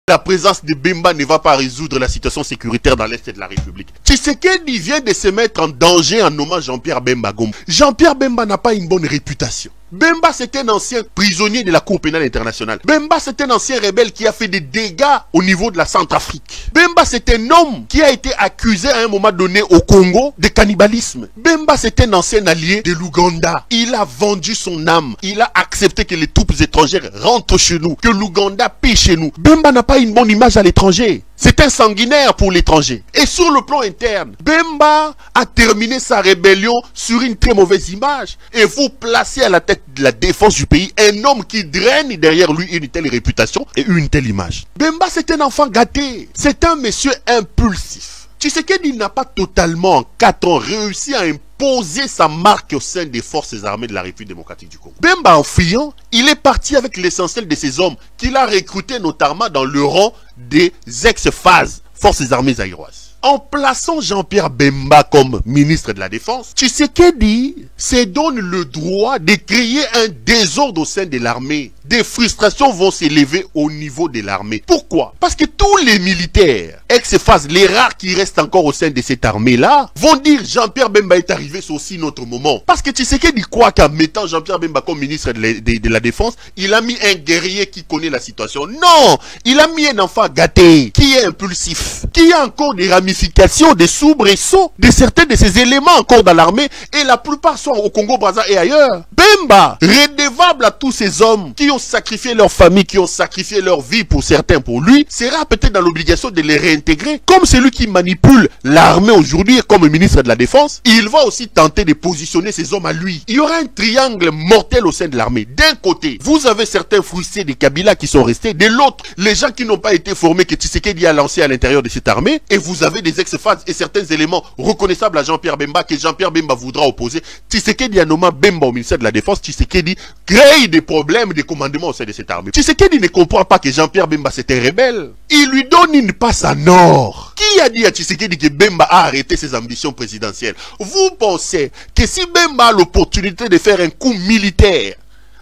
La présence de Bemba ne va pas résoudre la situation sécuritaire dans l'Est de la République. Tshisekedi vient de se mettre en danger en nommant Jean-Pierre Bemba Gombo. Jean-Pierre Bemba n'a pas une bonne réputation. Bemba, c'est un ancien prisonnier de la Cour pénale internationale. Bemba, c'est un ancien rebelle qui a fait des dégâts au niveau de la Centrafrique. Bemba, c'est un homme qui a été accusé à un moment donné au Congo de cannibalisme. Bemba, c'est un ancien allié de l'Ouganda. Il a vendu son âme. Il a accepté que les troupes étrangères rentrent chez nous, que l'Ouganda paie chez nous. Bemba n'a pas une bonne image à l'étranger. C'est un sanguinaire pour l'étranger. Et sur le plan interne, Bemba a terminé sa rébellion sur une très mauvaise image. Et vous placez à la tête de la défense du pays un homme qui draine derrière lui une telle réputation et une telle image. Bemba, c'est un enfant gâté. C'est un monsieur impulsif. Tshisekedi n'a pas totalement, en 4 ans, réussi à imposer sa marque au sein des forces armées de la République démocratique du Congo. Bemba, en fuyant, il est parti avec l'essentiel de ses hommes qu'il a recrutés notamment dans le rang des ex-FAZ, forces armées zaïroises. En plaçant Jean-Pierre Bemba comme ministre de la Défense, Tshisekedi se donne le droit de créer un désordre au sein de l'armée. Des frustrations vont s'élever au niveau de l'armée. Pourquoi? Parce que tous les militaires, ex-FAZ, les rares qui restent encore au sein de cette armée-là, vont dire Jean-Pierre Bemba est arrivé, c'est aussi notre moment. Parce que Tshisekedi croit qu'en mettant Jean-Pierre Bemba comme ministre de la Défense, il a mis un guerrier qui connaît la situation. Non! Il a mis un enfant gâté, qui est impulsif, qui a encore des ramifications, des soubresauts de certains de ces éléments encore dans l'armée, et la plupart sont au Congo-Brazza et ailleurs. Bemba, redevable à tous ces hommes qui ont sacrifié leur famille, qui ont sacrifié leur vie pour certains pour lui, sera peut-être dans l'obligation de les réintégrer. Comme celui qui manipule l'armée aujourd'hui comme ministre de la Défense, il va aussi tenter de positionner ces hommes à lui. Il y aura un triangle mortel au sein de l'armée. D'un côté, vous avez certains frustrés des Kabila qui sont restés, de l'autre, les gens qui n'ont pas été formés que Tshisekedi a lancé à l'intérieur de cette armée, et vous avez des ex-FAZ et certains éléments reconnaissables à Jean-Pierre Bemba que Jean-Pierre Bemba voudra opposer. Tshisekedi a nommé Bemba au ministère de la Défense. Tshisekedi crée des problèmes de commandement au sein de cette armée. Tshisekedi ne comprend pas que Jean-Pierre Bemba c'est un rebelle. Il lui donne une passe en or. Qui a dit à Tshisekedi que Bemba a arrêté ses ambitions présidentielles? Vous pensez que si Bemba a l'opportunité de faire un coup militaire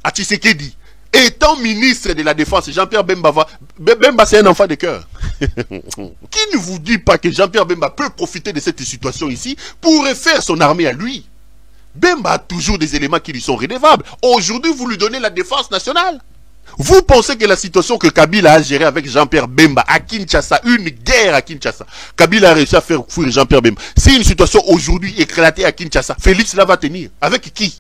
à Tshisekedi, étant ministre de la Défense, Jean-Pierre Bemba Bemba c'est un enfant de cœur. Qui ne vous dit pas que Jean-Pierre Bemba peut profiter de cette situation ici pour refaire son armée à lui? Bemba a toujours des éléments qui lui sont redevables. Aujourd'hui, vous lui donnez la défense nationale. Vous pensez que la situation que Kabila a gérée avec Jean-Pierre Bemba à Kinshasa, une guerre à Kinshasa, Kabila a réussi à faire fuir Jean-Pierre Bemba. C'est une situation aujourd'hui éclatée à Kinshasa. Félix là va tenir. Avec qui?